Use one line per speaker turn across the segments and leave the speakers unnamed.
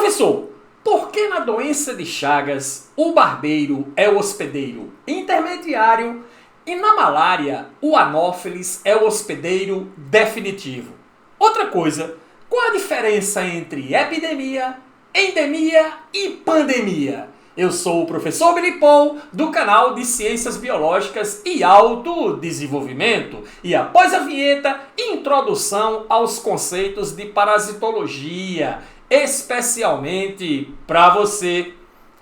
Professor, por que na doença de Chagas o barbeiro é o hospedeiro intermediário e na malária o anófeles é o hospedeiro definitivo? Outra coisa, qual a diferença entre epidemia, endemia e pandemia? Eu sou o professor Billy Paul, do canal de Ciências Biológicas e Autodesenvolvimento. E após a vinheta, introdução aos conceitos de parasitologia, especialmente para você.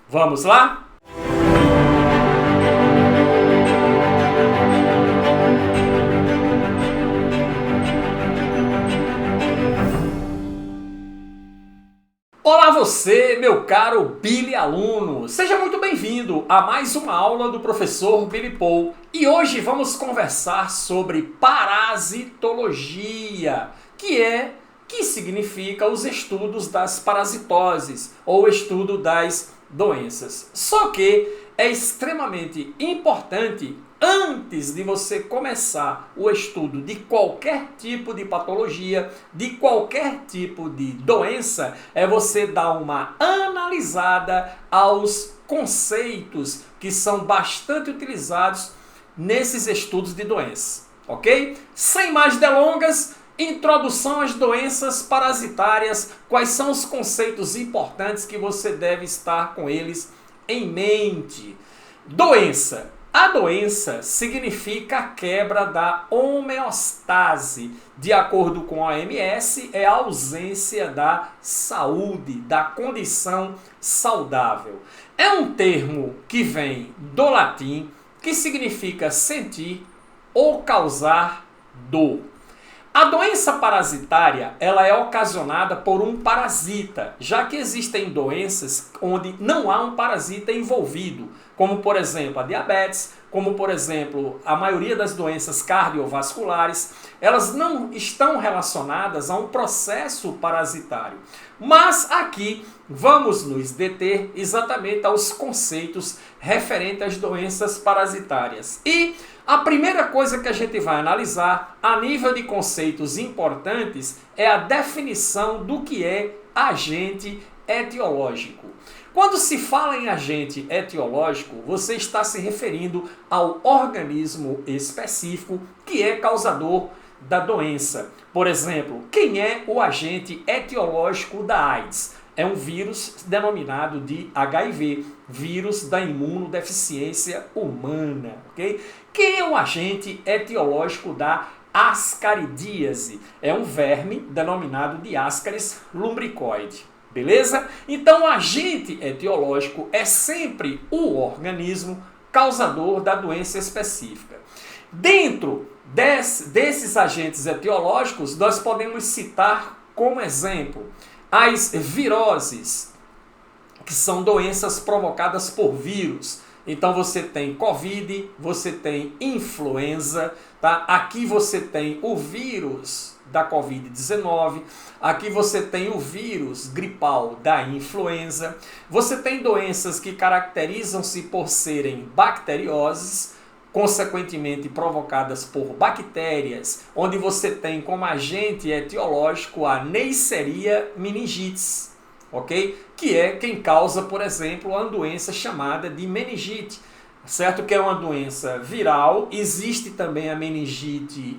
Vamos lá? Olá você, meu caro Billy aluno! Seja muito bem-vindo a mais uma aula do professor Billy Paul. E hoje vamos conversar sobre parasitologia, que significa os estudos das parasitoses ou o estudo das doenças. Só que é extremamente importante, antes de você começar o estudo de qualquer tipo de patologia, de qualquer tipo de doença, é você dar uma analisada aos conceitos que são bastante utilizados nesses estudos de doenças, ok? Sem mais delongas, introdução às doenças parasitárias, quais são os conceitos importantes que você deve estar com eles em mente. Doença. A doença significa a quebra da homeostase. De acordo com a OMS, é a ausência da saúde, da condição saudável. É um termo que vem do latim, que significa sentir ou causar dor. A doença parasitária, ela é ocasionada por um parasita, já que existem doenças onde não há um parasita envolvido, como por exemplo a diabetes, como por exemplo a maioria das doenças cardiovasculares, elas não estão relacionadas a um processo parasitário. Mas aqui vamos nos deter exatamente aos conceitos referentes às doenças parasitárias. E a primeira coisa que a gente vai analisar, a nível de conceitos importantes, é a definição do que é agente etiológico. Quando se fala em agente etiológico, você está se referindo ao organismo específico que é causador da doença. Por exemplo, quem é o agente etiológico da AIDS? É um vírus denominado de HIV, vírus da imunodeficiência humana, ok? Quem é o agente etiológico da ascaridíase? É um verme denominado de Ascaris lumbricoide, beleza? Então, o agente etiológico é sempre o organismo causador da doença específica. Dentro desses agentes etiológicos, nós podemos citar como exemplo as viroses, que são doenças provocadas por vírus. Então você tem Covid, você tem influenza, tá? Aqui você tem o vírus da Covid-19, aqui você tem o vírus gripal da influenza. Você tem doenças que caracterizam-se por serem bacterioses, consequentemente provocadas por bactérias, onde você tem como agente etiológico a Neisseria meningitis, ok? Que é quem causa, por exemplo, uma doença chamada de meningite, certo? Que é uma doença viral. Existe também a meningite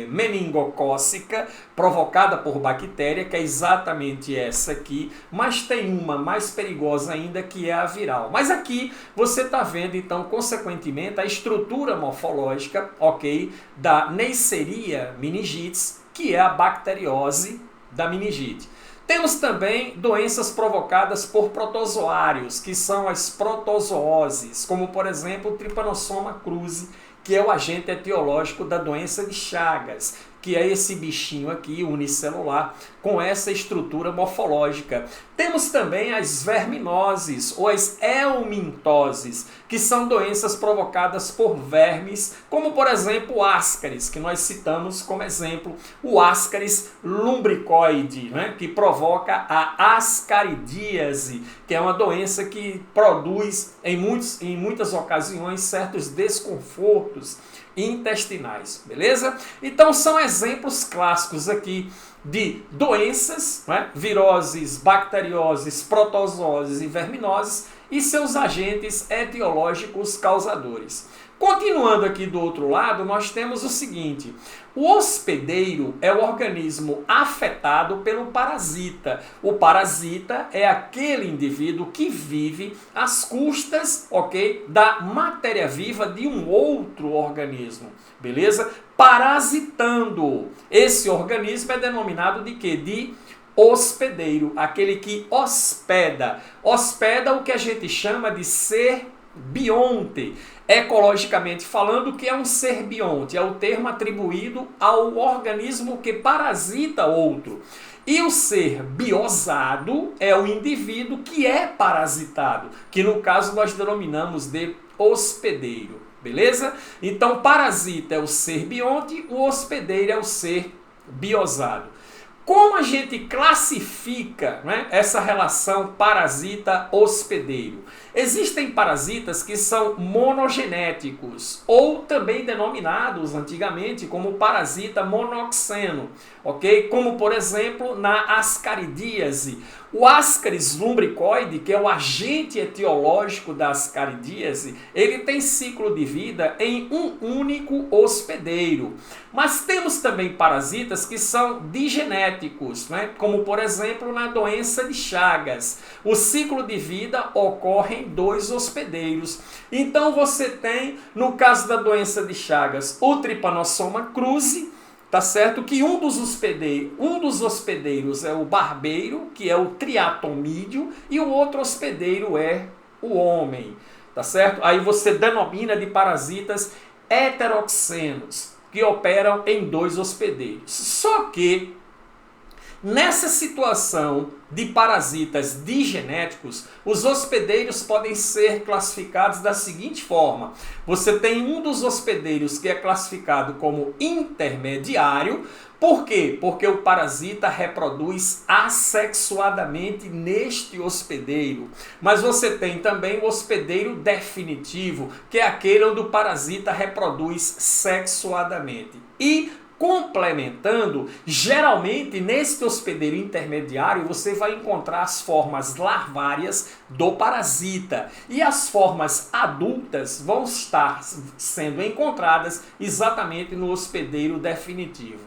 meningocócica, provocada por bactéria, que é exatamente essa aqui, mas tem uma mais perigosa ainda, que é a viral. Mas aqui você está vendo, então, consequentemente, a estrutura morfológica, ok, da Neisseria meningitis, que é a bacteriose da meningite. Temos também doenças provocadas por protozoários, que são as protozooses, como por exemplo o Trypanosoma cruzi, que é o agente etiológico da doença de Chagas, que é esse bichinho aqui, unicelular, com essa estrutura morfológica. Temos também as verminoses ou as helmintoses, que são doenças provocadas por vermes, como por exemplo o Ascaris, que nós citamos como exemplo, o Ascaris lumbricoide, né, que provoca a ascaridíase, que é uma doença que produz em muitas ocasiões certos desconfortos intestinais, beleza? Então são exemplos clássicos aqui de doenças, né? Viroses, bacterioses, protozooses e verminoses e seus agentes etiológicos causadores. Continuando aqui do outro lado, nós temos o seguinte: o hospedeiro é o organismo afetado pelo parasita. O parasita é aquele indivíduo que vive às custas, ok, da matéria viva de um outro organismo, beleza? Parasitando. Esse organismo é denominado de quê? De hospedeiro, aquele que hospeda. Hospeda o que a gente chama de ser bionte. Ecologicamente falando, o que é um ser bionte? É o termo atribuído ao organismo que parasita outro. E o ser biosado é o indivíduo que é parasitado, que no caso nós denominamos de hospedeiro, beleza? Então, parasita é o ser bionte, o hospedeiro é o ser biosado. Como a gente classifica, né, essa relação parasita-hospedeiro? Existem parasitas que são monogenéticos, ou também denominados antigamente como parasita monoxeno, ok? Como, por exemplo, na ascaridíase. O Ascaris lumbricoide, que é o agente etiológico da ascaridíase, ele tem ciclo de vida em um único hospedeiro. Mas temos também parasitas que são digenéticos, né? Como, por exemplo, na doença de Chagas. O ciclo de vida ocorre em 2 hospedeiros. Então você tem, no caso da doença de Chagas, o Trypanosoma cruzi, tá certo? Que um dos hospedeiros é o barbeiro, que é o triatomídeo, e o outro hospedeiro é o homem, tá certo? Aí você denomina de parasitas heteroxenos, que operam em 2 hospedeiros. Só que nessa situação de parasitas digenéticos, os hospedeiros podem ser classificados da seguinte forma: você tem um dos hospedeiros que é classificado como intermediário. Por quê? Porque o parasita reproduz assexuadamente neste hospedeiro. Mas você tem também o hospedeiro definitivo, que é aquele onde o parasita reproduz sexuadamente. E complementando, geralmente neste hospedeiro intermediário você vai encontrar as formas larvárias do parasita e as formas adultas vão estar sendo encontradas exatamente no hospedeiro definitivo.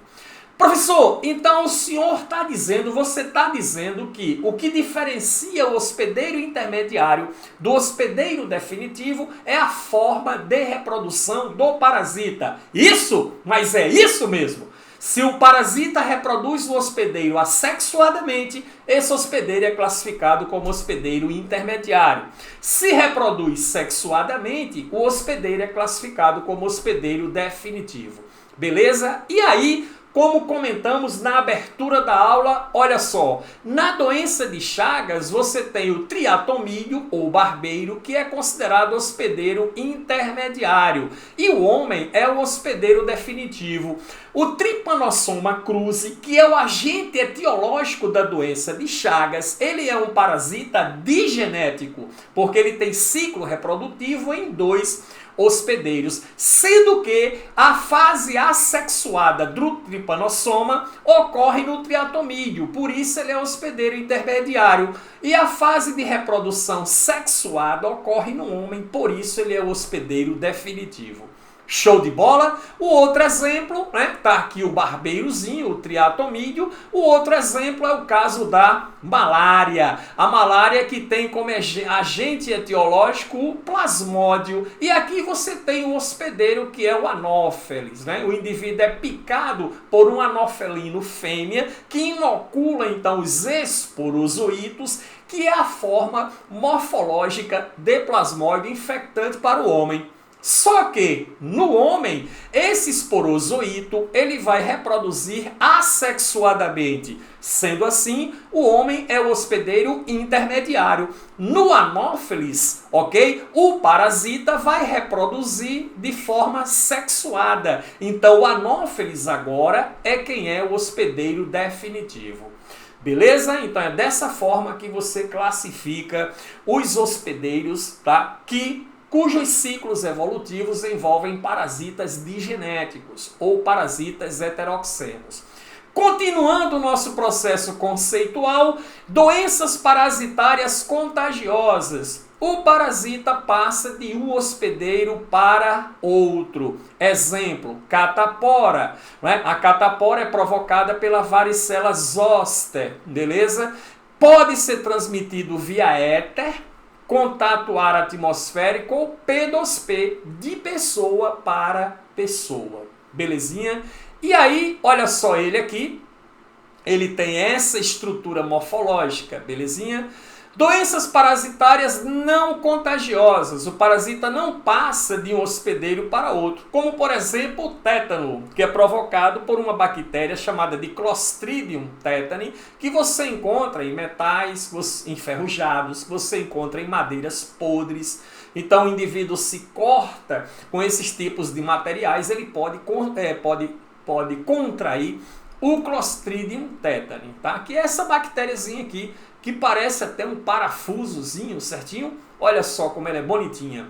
Professor, então o senhor está dizendo, você está dizendo que o que diferencia o hospedeiro intermediário do hospedeiro definitivo é a forma de reprodução do parasita. Isso? Mas é isso mesmo. Se o parasita reproduz no hospedeiro assexuadamente, esse hospedeiro é classificado como hospedeiro intermediário. Se reproduz sexuadamente, o hospedeiro é classificado como hospedeiro definitivo. Beleza? E aí, como comentamos na abertura da aula, olha só, na doença de Chagas você tem o triatomídeo ou barbeiro, que é considerado hospedeiro intermediário, e o homem é o hospedeiro definitivo. O Trypanosoma cruzi, que é o agente etiológico da doença de Chagas, ele é um parasita digenético, porque ele tem ciclo reprodutivo em 2 hospedeiros, sendo que a fase assexuada do Trypanosoma ocorre no triatomídeo, por isso ele é hospedeiro intermediário, e a fase de reprodução sexuada ocorre no homem, por isso ele é o hospedeiro definitivo. Show de bola? O outro exemplo, né? Tá aqui o barbeirozinho, o triatomídeo. O outro exemplo é o caso da malária. A malária que tem como agente etiológico o plasmódio. E aqui você tem o hospedeiro que é o anófeles, né? O indivíduo é picado por um anofelino fêmea que inocula então os esporozoítos, que é a forma morfológica de plasmódio infectante para o homem. Só que, no homem, esse esporozoíto ele vai reproduzir assexuadamente. Sendo assim, o homem é o hospedeiro intermediário. No anófeles, ok? O parasita vai reproduzir de forma sexuada. Então, o anófeles agora é quem é o hospedeiro definitivo. Beleza? Então é dessa forma que você classifica os hospedeiros, tá? Que cujos ciclos evolutivos envolvem parasitas digenéticos ou parasitas heteroxenos. Continuando o nosso processo conceitual, doenças parasitárias contagiosas. O parasita passa de um hospedeiro para outro. Exemplo, catapora. Né? A catapora é provocada pela varicela zoster, beleza? Pode ser transmitido via éter, contato ar atmosférico ou P2P, de pessoa para pessoa. Belezinha? E aí, olha só ele aqui. Ele tem essa estrutura morfológica, belezinha? Doenças parasitárias não contagiosas. O parasita não passa de um hospedeiro para outro. Como, por exemplo, o tétano, que é provocado por uma bactéria chamada de Clostridium tetani, que você encontra em metais enferrujados, que você encontra em madeiras podres. Então, o indivíduo se corta com esses tipos de materiais, ele pode contrair o Clostridium tetani, tá? Que é essa bactériazinha aqui, que parece até um parafusozinho, certinho? Olha só como ela é bonitinha.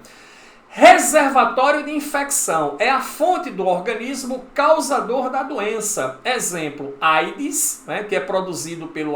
Reservatório de infecção. É a fonte do organismo causador da doença. Exemplo, AIDS, né, que é produzido pelo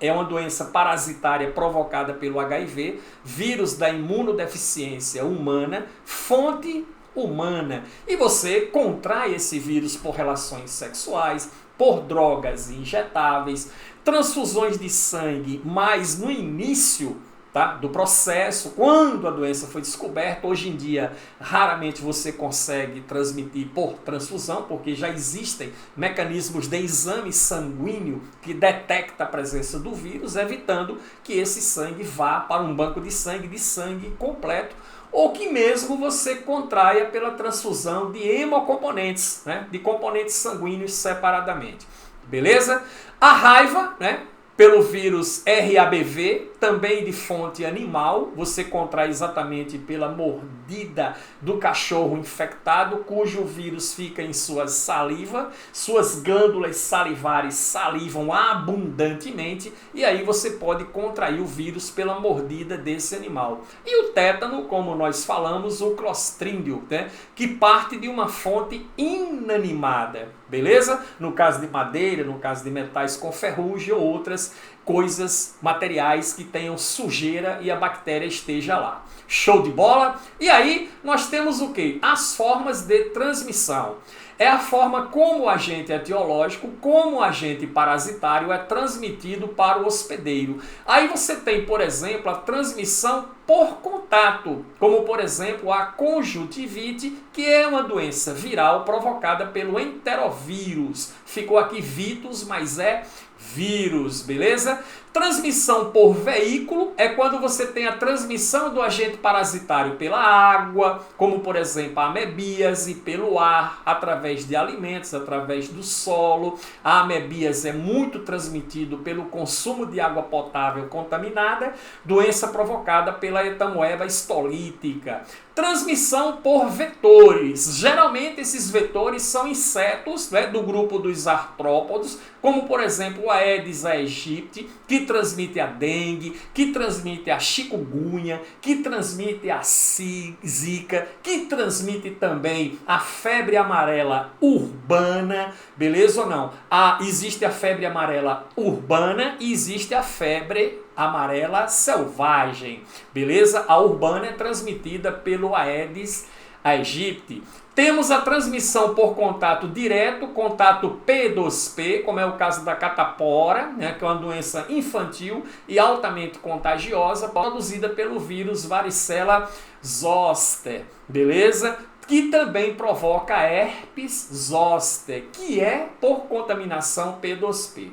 é uma doença parasitária provocada pelo HIV, vírus da imunodeficiência humana, fonte humana. E você contrai esse vírus por relações sexuais, por drogas injetáveis, transfusões de sangue, mas no início, tá, do processo, quando a doença foi descoberta, hoje em dia raramente você consegue transmitir por transfusão, porque já existem mecanismos de exame sanguíneo que detecta a presença do vírus, evitando que esse sangue vá para um banco de sangue completo, ou que mesmo você contraia pela transfusão de hemocomponentes, né, de componentes sanguíneos separadamente. Beleza? A raiva, né, pelo vírus RABV, também de fonte animal, você contrai exatamente pela mordida do cachorro infectado, cujo vírus fica em sua saliva, suas glândulas salivares salivam abundantemente, e aí você pode contrair o vírus pela mordida desse animal. E o tétano, como nós falamos, o Clostridium, né, que parte de uma fonte inanimada, beleza? No caso de madeira, no caso de metais com ferrugem ou outras coisas, materiais que tenham sujeira e a bactéria esteja lá. Show de bola? E aí nós temos o quê? As formas de transmissão. É a forma como o agente etiológico, como o agente parasitário é transmitido para o hospedeiro. Aí você tem, por exemplo, a transmissão por contato, como por exemplo a conjuntivite, que é uma doença viral provocada pelo enterovírus. Ficou aqui vitus, mas é vírus, beleza? Transmissão por veículo é quando você tem a transmissão do agente parasitário pela água, como por exemplo a amebíase, pelo ar, através de alimentos, através do solo. A amebíase é muito transmitido pelo consumo de água potável contaminada, doença provocada pela etamoeba histolítica. Transmissão por vetores. Geralmente esses vetores são insetos, né, do grupo dos artrópodos, como por exemplo o Aedes aegypti, que transmite a dengue, que transmite a chikungunya, que transmite a zika, que transmite também a febre amarela urbana, beleza ou não? Existe a febre amarela urbana e existe a febre amarela selvagem, beleza? A urbana é transmitida pelo Aedes aegypti. Temos a transmissão por contato direto, contato P2P, como é o caso da catapora, né, que é uma doença infantil e altamente contagiosa, produzida pelo vírus varicela zoster, beleza? Que também provoca herpes zoster, que é por contaminação P2P.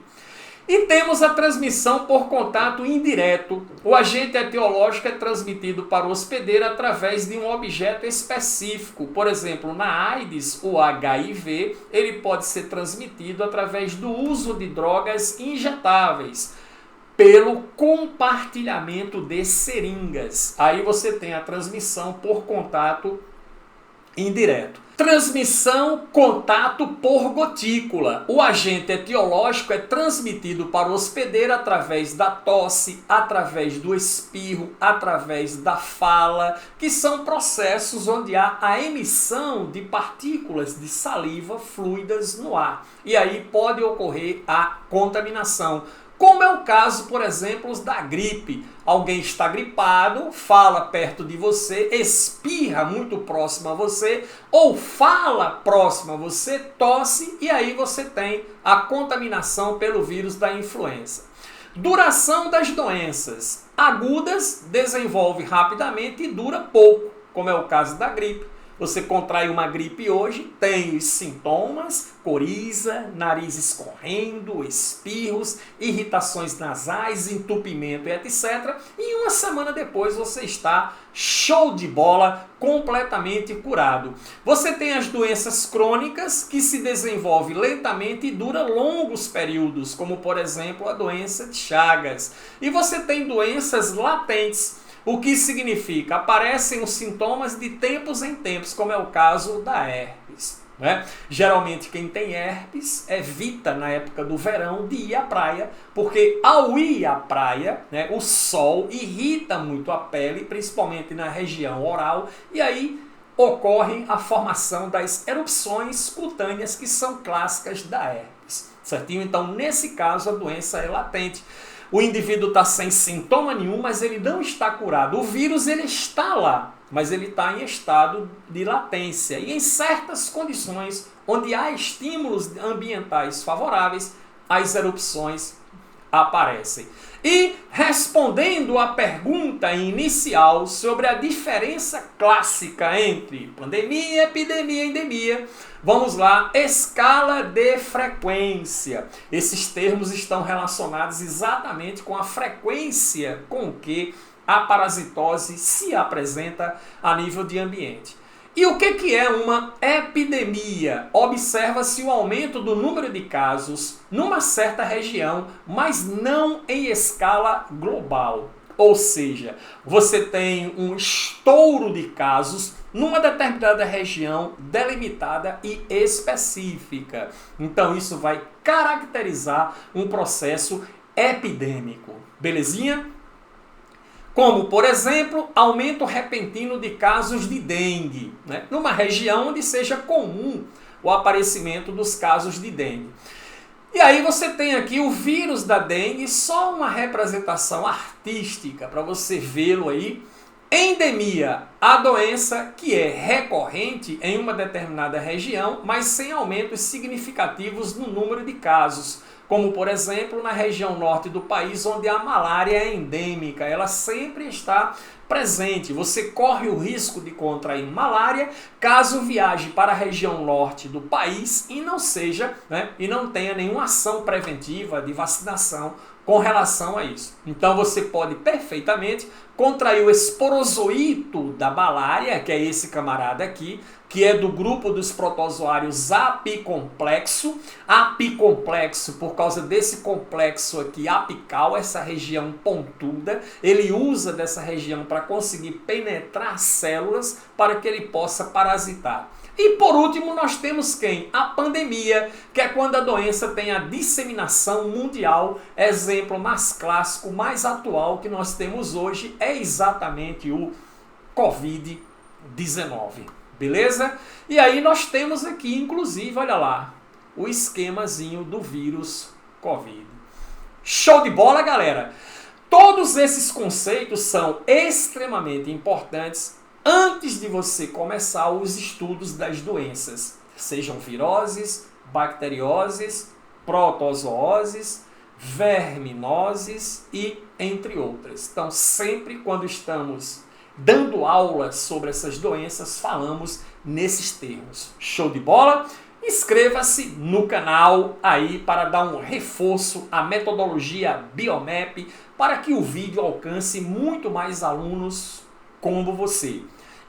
E temos a transmissão por contato indireto. O agente etiológico é transmitido para o hospedeiro através de um objeto específico. Por exemplo, na AIDS, o HIV, ele pode ser transmitido através do uso de drogas injetáveis, pelo compartilhamento de seringas. Aí você tem a transmissão por contato indireto. Transmissão, contato por gotícula. O agente etiológico é transmitido para o hospedeiro através da tosse, através do espirro, através da fala, que são processos onde há a emissão de partículas de saliva fluidas no ar. E aí pode ocorrer a contaminação. Como é o caso, por exemplo, da gripe. Alguém está gripado, fala perto de você, espirra muito próximo a você, ou fala próximo a você, tosse, e aí você tem a contaminação pelo vírus da influenza. Duração das doenças agudas desenvolve rapidamente e dura pouco, como é o caso da gripe. Você contrai uma gripe hoje, tem os sintomas, coriza, nariz escorrendo, espirros, irritações nasais, entupimento e etc. E uma semana depois você está show de bola, completamente curado. Você tem as doenças crônicas que se desenvolvem lentamente e dura longos períodos, como por exemplo a doença de Chagas. E você tem doenças latentes. O que significa? Aparecem os sintomas de tempos em tempos, como é o caso da herpes. Né? Geralmente quem tem herpes evita na época do verão de ir à praia, porque ao ir à praia, né, o sol irrita muito a pele, principalmente na região oral, e aí ocorre a formação das erupções cutâneas que são clássicas da herpes. Certinho? Então, nesse caso, a doença é latente. O indivíduo está sem sintoma nenhum, mas ele não está curado. O vírus ele está lá, mas ele está em estado de latência. E em certas condições, onde há estímulos ambientais favoráveis, as erupções aparecem. E respondendo à pergunta inicial sobre a diferença clássica entre pandemia, epidemia e endemia, vamos lá, escala de frequência. Esses termos estão relacionados exatamente com a frequência com que a parasitose se apresenta a nível de ambiente. E o que é uma epidemia? Observa-se o aumento do número de casos numa certa região, mas não em escala global. Ou seja, você tem um estouro de casos numa determinada região delimitada e específica. Então isso vai caracterizar um processo epidêmico. Belezinha? Como, por exemplo, aumento repentino de casos de dengue, né? Numa região onde seja comum o aparecimento dos casos de dengue. E aí você tem aqui o vírus da dengue, só uma representação artística para você vê-lo aí. Endemia, a doença que é recorrente em uma determinada região, mas sem aumentos significativos no número de casos. Como, por exemplo, na região norte do país, onde a malária é endêmica, ela sempre está presente. Você corre o risco de contrair malária caso viaje para a região norte do país e não seja, né, e não tenha nenhuma ação preventiva de vacinação com relação a isso. Então você pode perfeitamente contrair o esporozoito da malária, que é esse camarada aqui, que é do grupo dos protozoários apicomplexo. Apicomplexo, por causa desse complexo aqui apical, essa região pontuda, ele usa dessa região para conseguir penetrar células para que ele possa parasitar. E por último nós temos quem? A pandemia, que é quando a doença tem a disseminação mundial. Exemplo mais clássico, mais atual que nós temos hoje é exatamente o Covid-19. Beleza? E aí nós temos aqui, inclusive, olha lá, o esquemazinho do vírus Covid. Show de bola, galera! Todos esses conceitos são extremamente importantes antes de você começar os estudos das doenças, sejam viroses, bacterioses, protozooses, verminoses e entre outras. Então, sempre quando estamos dando aulas sobre essas doenças, falamos nesses termos. Show de bola? Inscreva-se no canal aí para dar um reforço à metodologia Biomap para que o vídeo alcance muito mais alunos como você.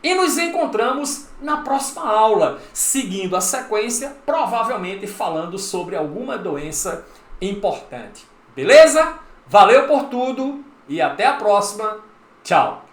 E nos encontramos na próxima aula, seguindo a sequência, provavelmente falando sobre alguma doença importante. Beleza? Valeu por tudo e até a próxima. Tchau!